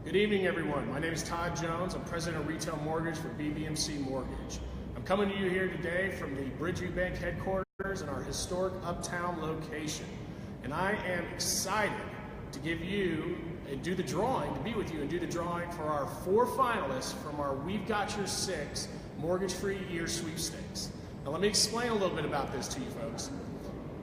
Good evening, everyone. My name is Todd Jones. I'm president of Retail Mortgage for BB&C Mortgage. I'm coming to you here today from the Bridgeview Bank headquarters in our historic Uptown location. And I am excited to give you and do the drawing, to be with you and do the drawing for our 4 finalists from our We've Got Your 6 Mortgage-Free Year Sweepstakes. Now let me explain a little bit about this to you folks.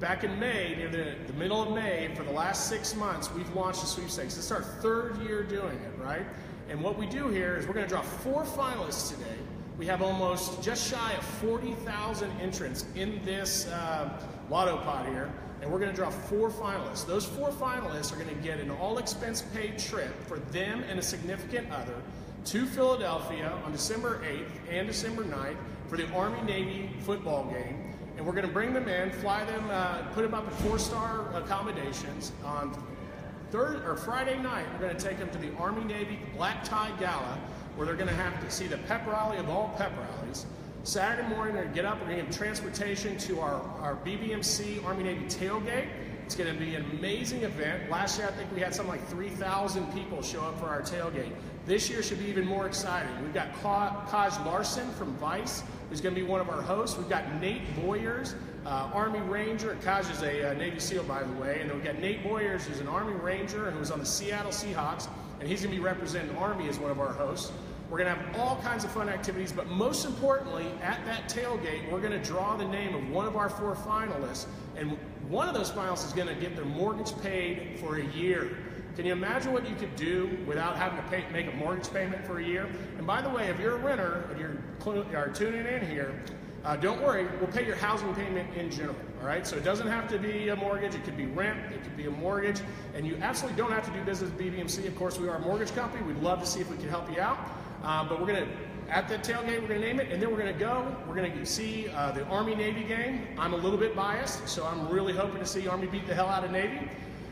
Back in May, near the middle of May, for the last 6 months, we've launched the sweepstakes. This is our 3rd year doing it, right? And what we do here is we're going to draw 4 finalists today. We have almost just shy of 40,000 entrants in this lotto pot here, and we're going to draw 4 finalists. Those 4 finalists are going to get an all-expense-paid trip for them and a significant other to Philadelphia on December 8th and December 9th for the Army-Navy football game. And we're going to bring them in, fly them, put them up at 4-star accommodations. On Friday night, we're going to take them to the Army-Navy Black Tie Gala, where they're going to have to see the pep rally of all pep rallies. Saturday morning, they're going to get up, we're going to give transportation to our BB&C Army-Navy tailgate. It's going to be an amazing event. Last year, I think we had something like 3,000 people show up for our tailgate. This year should be even more exciting. We've got Kaj Larson from Vice, who's going to be one of our hosts. We've got Nate Boyers, Army Ranger. Kaj is a Navy SEAL, by the way. And then we've got Nate Boyers, who's an Army Ranger and who's on the Seattle Seahawks. And he's going to be representing Army as one of our hosts. We're going to have all kinds of fun activities, but most importantly, at that tailgate, we're going to draw the name of one of our 4 finalists, and one of those finalists is going to get their mortgage paid for a year. Can you imagine what you could do without having to make a mortgage payment for a year? And by the way, if you're a renter and you're tuning in here, don't worry, we'll pay your housing payment in general, all right? So it doesn't have to be a mortgage, it could be rent, it could be a mortgage, and you absolutely don't have to do business with BB&C. Of course, we are a mortgage company. We'd love to see if we can help you out. But we're going to, at the tailgate, we're going to name it, and then we're going to see the Army-Navy game. I'm a little bit biased, so I'm really hoping to see Army beat the hell out of Navy.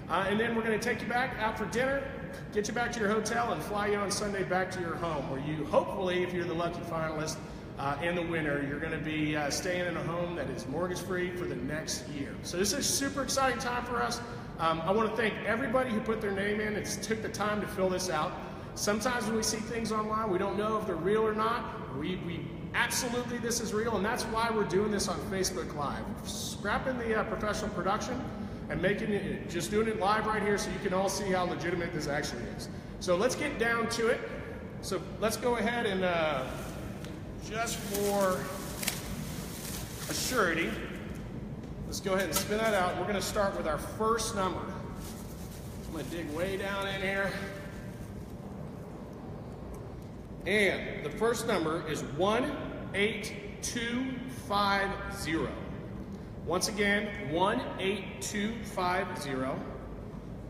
And then we're going to take you back out for dinner, get you back to your hotel, and fly you on Sunday back to your home, where you, hopefully, if you're the lucky finalist and the winner, you're going to be staying in a home that is mortgage-free for the next year. So this is a super exciting time for us. I want to thank everybody who put their name in and took the time to fill this out. Sometimes when we see things online, we don't know if they're real or not. We absolutely, this is real, and that's why we're doing this on Facebook Live. Scrapping the professional production and making it, just doing it live right here so you can all see how legitimate this actually is. So let's get down to it. So let's go ahead and just for a surety, let's go ahead and spin that out. We're going to start with our first number. I'm going to dig way down in here. And the first number is 18250. Once again, 18250. And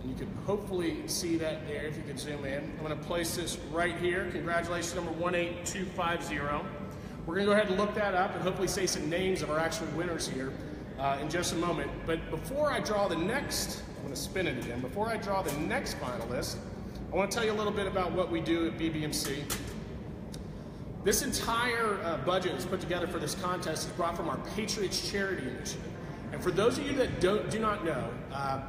you can hopefully see that there if you can zoom in. I'm going to place this right here. Congratulations, number 18250. We're going to go ahead and look that up and hopefully say some names of our actual winners here in just a moment. But before I draw the next, I'm going to spin it again. Before I draw the next finalist, I want to tell you a little bit about what we do at BB&C. This entire budget that's put together for this contest is brought from our Patriots Charity Initiative. And for those of you that do not know,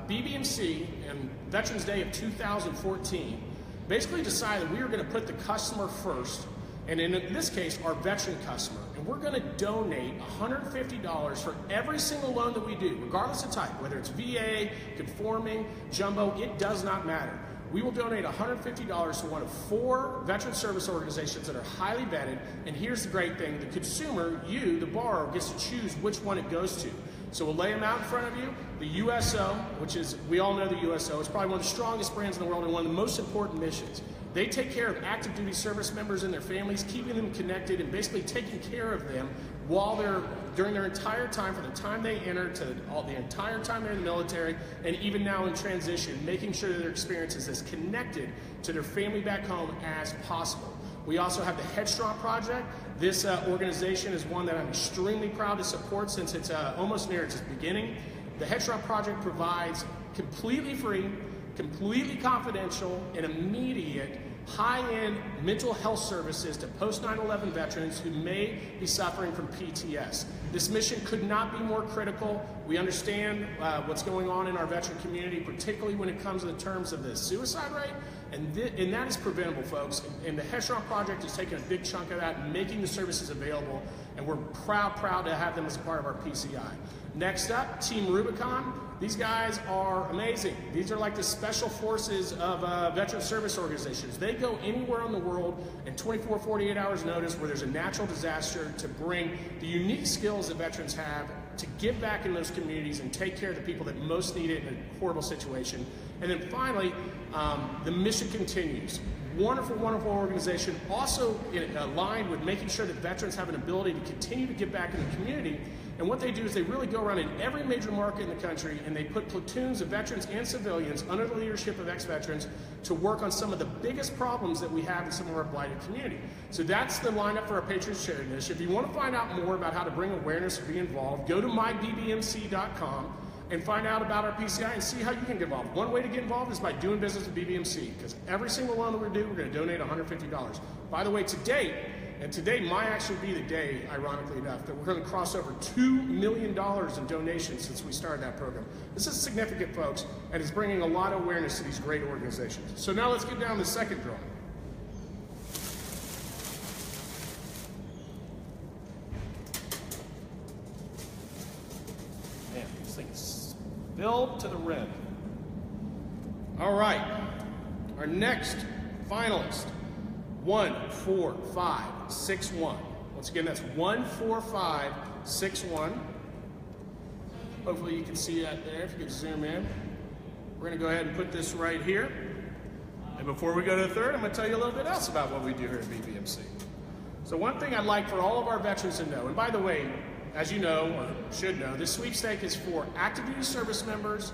BB&C and Veterans Day of 2014 basically decided we were going to put the customer first, and in this case, our veteran customer. And we're going to donate $150 for every single loan that we do, regardless of type, whether it's VA, conforming, jumbo, it does not matter. We will donate $150 to one of 4 veteran service organizations that are highly vetted. And here's the great thing, the consumer, you, the borrower, gets to choose which one it goes to. So we'll lay them out in front of you. The USO, which is, we all know the USO, it's probably one of the strongest brands in the world and one of the most important missions. They take care of active duty service members and their families, keeping them connected and basically taking care of them while during their entire time, from the time they enter to the entire time they're in the military, and even now in transition, making sure that their experience is as connected to their family back home as possible. We also have the Headstrong Project. This organization is one that I'm extremely proud to support since it's almost near its beginning. The Headstrong Project provides completely free, completely confidential, and immediate high-end mental health services to post 9/11 veterans who may be suffering from PTS. This mission could not be more critical. We understand what's going on in our veteran community, particularly when it comes to the terms of the suicide rate, and that is preventable, folks. And the Headstrong Project is taking a big chunk of that and making the services available, and we're proud to have them as a part of our PCI. Next up, Team Rubicon. These guys are amazing. These are like the special forces of veteran service organizations. They go anywhere in the world in 24, 48 hours notice where there's a natural disaster to bring the unique skills that veterans have to give back in those communities and take care of the people that most need it in a horrible situation. And then finally, the mission continues. Wonderful, wonderful organization. Also aligned with making sure that veterans have an ability to continue to give back in the community. And what they do is they really go around in every major market in the country and they put platoons of veterans and civilians under the leadership of ex-veterans to work on some of the biggest problems that we have in some of our blighted community. So that's the lineup for our Patriots Charity Initiative. If you want to find out more about how to bring awareness or be involved, go to mybbmc.com and find out about our PCI and see how you can get involved. One way to get involved is by doing business with BBMC, because every single loan that we do, we're going to donate $150. By the way, today might actually be the day, ironically enough, that we're going to cross over $2 million in donations since we started that program. This is significant, folks, and it's bringing a lot of awareness to these great organizations. So now let's get down to the second drawing. Man, this thing is filled to the rim. All right, our next finalist. 14561. Once again, that's 14561. Hopefully you can see that there if you can zoom in. We're going to go ahead and put this right here. And before we go to the third, I'm going to tell you a little bit else about what we do here at BBMC. So one thing I'd like for all of our veterans to know, and by the way, as you know or should know, this sweepstake is for active duty service members,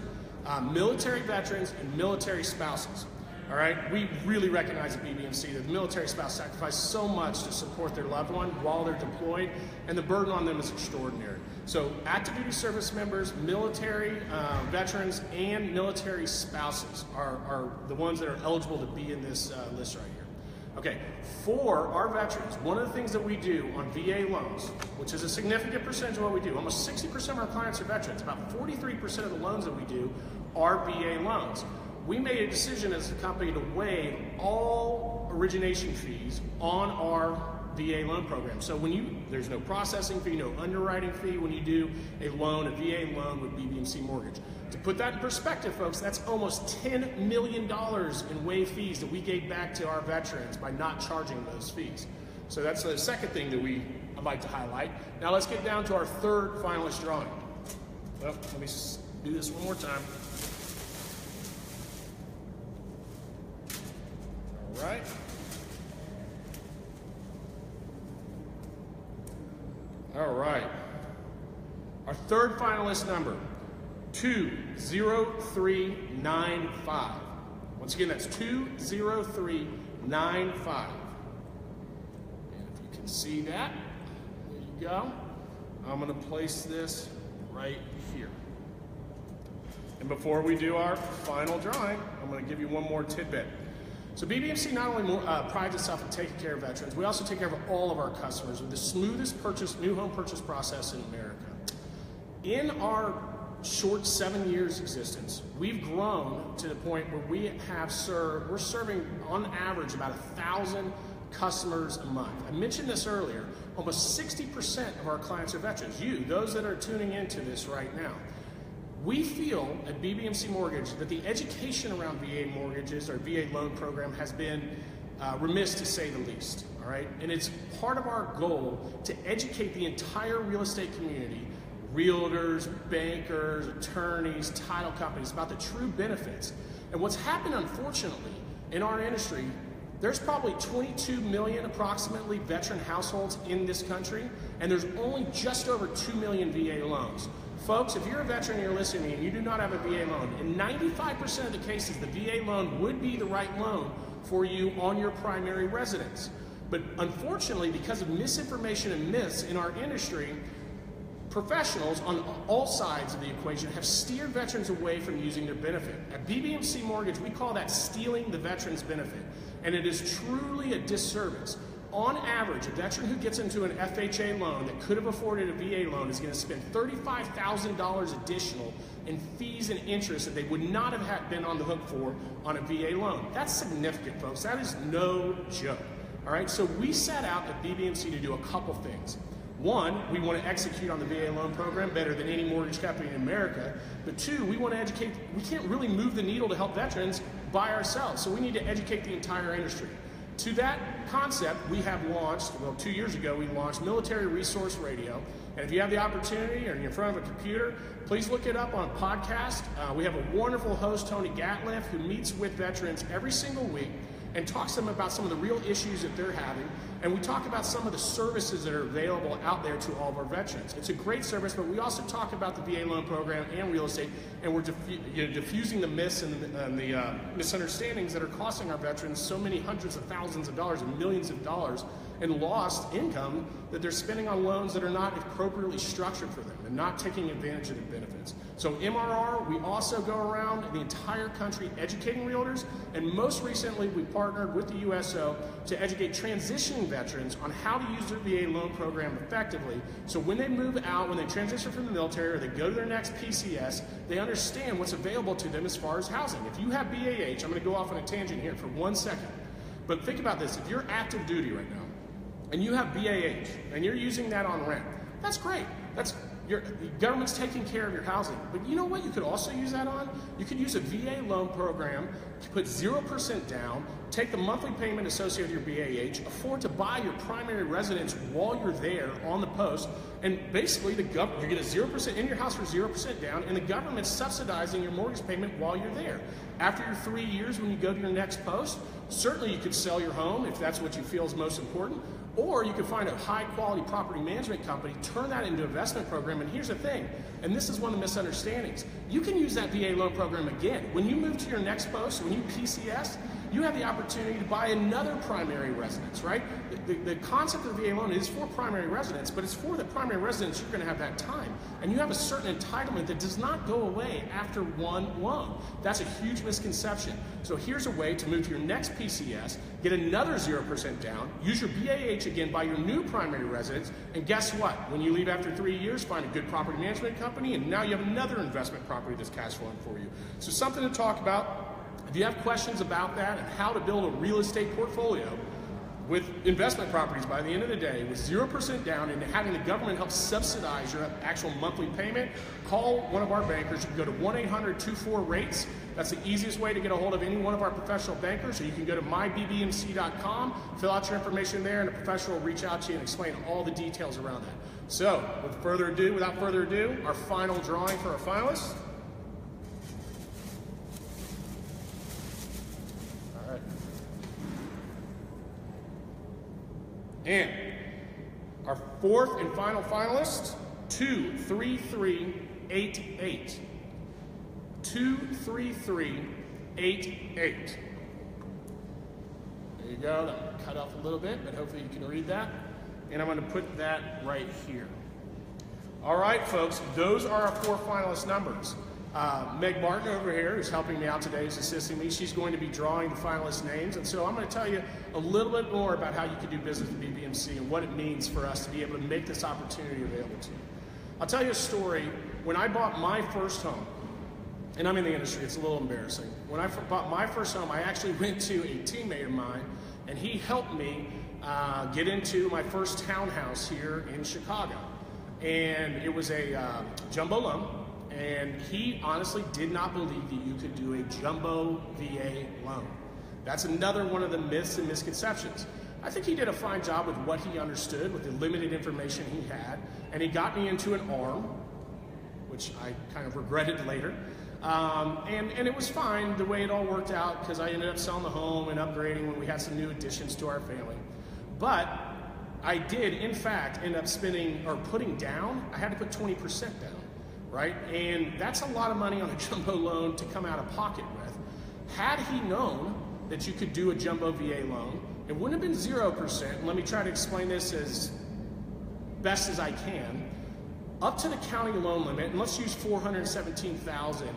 military veterans, and military spouses. All right, we really recognize at BBMC that the military spouse sacrifice so much to support their loved one while they're deployed, and the burden on them is extraordinary. So active duty service members, military veterans, and military spouses are the ones that are eligible to be in this list right here. Okay, for our veterans, one of the things that we do on VA loans, which is a significant percentage of what we do, almost 60% of our clients are veterans, about 43% of the loans that we do are VA loans. We made a decision as a company to waive all origination fees on our VA loan program. So there's no processing fee, no underwriting fee when you do a loan, a VA loan with BBMC Mortgage. To put that in perspective, folks, that's almost $10 million in waived fees that we gave back to our veterans by not charging those fees. So that's the second thing that I'd like to highlight. Now let's get down to our third finalist drawing. Well, let me do this one more time. Right. All right. Our third finalist number, 20395. Once again, that's 20395. And if you can see that, there you go. I'm going to place this right here. And before we do our final drawing, I'm going to give you one more tidbit. So BBMC not only prides itself in taking care of veterans, we also take care of all of our customers with the smoothest new home purchase process in America. In our short 7 years existence, we've grown to the point where we're serving on average about 1,000 customers a month. I mentioned this earlier, almost 60% of our clients are veterans. Those that are tuning into this right now. We feel at BBMC Mortgage that the education around VA mortgages or VA loan program has been remiss to say the least, all right? And it's part of our goal to educate the entire real estate community, realtors, bankers, attorneys, title companies, about the true benefits. And what's happened, unfortunately, in our industry, there's probably 22 million approximately veteran households in this country, and there's only just over 2 million VA loans. Folks, if you're a veteran and you're listening and you do not have a VA loan, in 95% of the cases, the VA loan would be the right loan for you on your primary residence. But unfortunately, because of misinformation and myths in our industry, professionals on all sides of the equation have steered veterans away from using their benefit. At BBMC Mortgage, we call that stealing the veteran's benefit, and it is truly a disservice. On average, a veteran who gets into an FHA loan that could have afforded a VA loan is going to spend $35,000 additional in fees and interest that they would not have been on the hook for on a VA loan. That's significant, folks. That is no joke. All right, so we set out at BBMC to do a couple things. One, we want to execute on the VA loan program better than any mortgage company in America. But two, we want to educate. We can't really move the needle to help veterans by ourselves, so we need to educate the entire industry. To that concept, we have launched, well, 2 years ago, we launched Military Resource Radio. And if you have the opportunity or you're in front of a computer, please look it up on a podcast. We have a wonderful host, Tony Gatliff, who meets with veterans every single week and talks to them about some of the real issues that they're having. And we talk about some of the services that are available out there to all of our veterans. It's a great service, but we also talk about the VA loan program and real estate, and we're diffusing the myths and the misunderstandings that are costing our veterans so many hundreds of thousands of dollars and millions of dollars in lost income that they're spending on loans that are not appropriately structured for them and not taking advantage of the benefits. So MRR, we also go around the entire country educating realtors, and most recently we partnered with the USO to educate transitioning veterans on how to use their VA loan program effectively, so when they move out, when they transition from the military or they go to their next PCS, they understand what's available to them as far as housing. If you have BAH, I'm going to go off on a tangent here for 1 second, but think about this. If you're active duty right now and you have BAH and you're using that on rent, that's great. The government's taking care of your housing. But you know what you could also use that on? You could use a VA loan program to put 0% down, take the monthly payment associated with your BAH, afford to buy your primary residence while you're there on the post, and basically you get a 0% in your house for 0% down, and the government's subsidizing your mortgage payment while you're there. After your 3 years, when you go to your next post, certainly you could sell your home if that's what you feel is most important, or you could find a high-quality property management company, turn that into an investment program, and here's the thing, and this is one of the misunderstandings. You can use that VA loan program again. When you move to your next post, when you PCS, you have the opportunity to buy another primary residence, right? The concept of the VA loan is for primary residence, but it's for the primary residence you're going to have that time. And you have a certain entitlement that does not go away after one loan. That's a huge misconception. So here's a way to move to your next PCS, get another 0% down, use your BAH again, buy your new primary residence, and guess what? When you leave after 3 years, find a good property management company, and now you have another investment property that's cash flowing for you. So something to talk about. If you have questions about that and how to build a real estate portfolio with investment properties by the end of the day with 0% down and having the government help subsidize your actual monthly payment, call one of our bankers. You can go to 1-800-24-RATES. That's the easiest way to get a hold of any one of our professional bankers. Or you can go to mybbmc.com, fill out your information there, and a professional will reach out to you and explain all the details around that. So, without further ado, our final drawing for our finalists. And our fourth and final finalist, 23388. 23388. There you go. That cut off a little bit, but hopefully you can read that. And I'm going to put that right here. All right, folks, those are our four finalist numbers. Meg Martin over here, who's helping me out today, is assisting me. She's going to be drawing the finalist names, and so I'm going to tell you a little bit more about how you can do business with BBMC and what it means for us to be able to make this opportunity available to you. I'll tell you a story. When I bought my first home, and I'm in the industry, it's a little embarrassing. When I bought my first home, I actually went to a teammate of mine, and he helped me get into my first townhouse here in Chicago. And it was a jumbo loan. And he honestly did not believe that you could do a jumbo VA loan. That's another one of the myths and misconceptions. I think he did a fine job with what he understood, with the limited information he had, and he got me into an ARM, which I kind of regretted later. And it was fine the way it all worked out, because I ended up selling the home and upgrading when we had some new additions to our family. But I did, in fact, end up putting down, I had to put 20% down. Right? And that's a lot of money on a jumbo loan to come out of pocket with. Had he known that you could do a jumbo VA loan, it wouldn't have been 0%. And let me try to explain this as best as I can. Up to the county loan limit, and let's use $417,000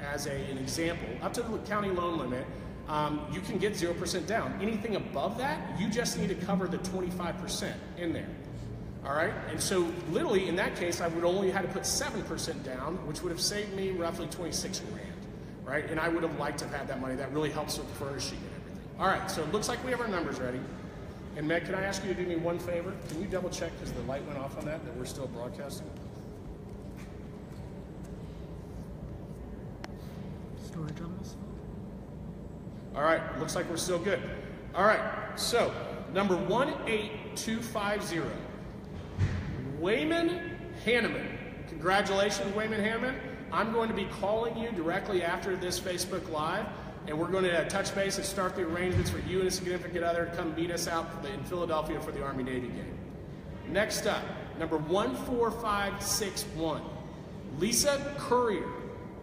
as an example, up to the county loan limit, you can get 0% down. Anything above that, you just need to cover the 25% in there. All right, and so literally in that case, I would only had to put 7% down, which would have saved me roughly 26 grand, right? And I would have liked to have had that money. That really helps with furnishing and everything. All right, so it looks like we have our numbers ready. And Meg, can I ask you to do me one favor? Can you double check, because the light went off on that we're still broadcasting? Storage almost full. All right, looks like we're still good. All right, so number 18250, Wayman Hanneman. Congratulations, Wayman Hanneman. I'm going to be calling you directly after this Facebook Live, and we're going to touch base and start the arrangements for you and a significant other to come meet us out in Philadelphia for the Army-Navy game. Next up, number 14561, Lisa Courier.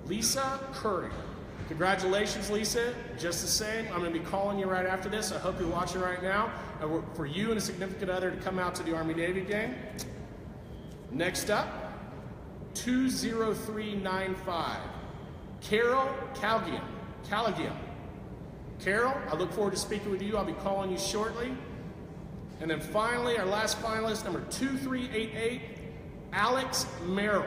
Lisa Courier. Congratulations, Lisa. Just the same, I'm going to be calling you right after this. I hope you're watching right now. For you and a significant other to come out to the Army-Navy game. Next up, 20395, Carol Callaghan. Carol, I look forward to speaking with you. I'll be calling you shortly. And then finally, our last finalist, number 2388, Alex Merrill.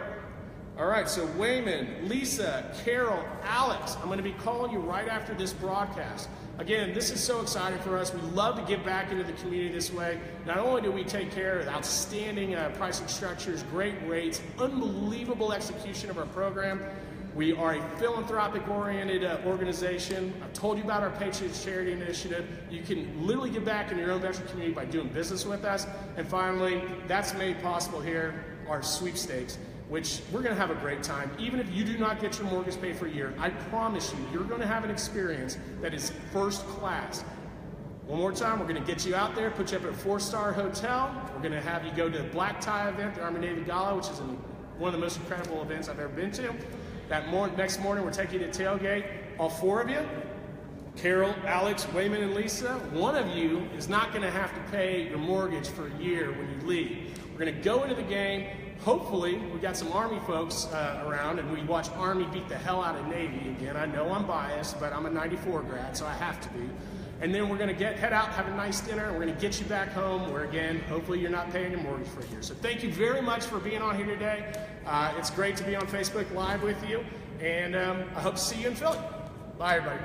All right, so Wayman, Lisa, Carol, Alex, I'm going to be calling you right after this broadcast. Again, this is so exciting for us. We love to give back into the community this way. Not only do we take care of outstanding pricing structures, great rates, unbelievable execution of our program, we are a philanthropic-oriented organization. I've told you about our Patriots Charity Initiative. You can literally give back in your own veteran community by doing business with us. And finally, that's made possible here, our sweepstakes, which we're going to have a great time. Even if you do not get your mortgage paid for a year, I promise you, you're going to have an experience that is first class. One more time, we're going to get you out there, put you up at a 4-star hotel. We're going to have you go to the black tie event, the Army-Navy Gala, which is one of the most incredible events I've ever been to. Next morning, we're taking you to tailgate. All 4 of you, Carol, Alex, Wayman, and Lisa, one of you is not going to have to pay your mortgage for a year when you leave. We're going to go into the game. Hopefully, we got some Army folks around, and we watch Army beat the hell out of Navy again. I know I'm biased, but I'm a 94 grad, so I have to be. And then we're going to head out, have a nice dinner, and we're going to get you back home where, again, hopefully you're not paying your mortgage for a year. So thank you very much for being on here today. It's great to be on Facebook Live with you, and I hope to see you in Philly. Bye, everybody.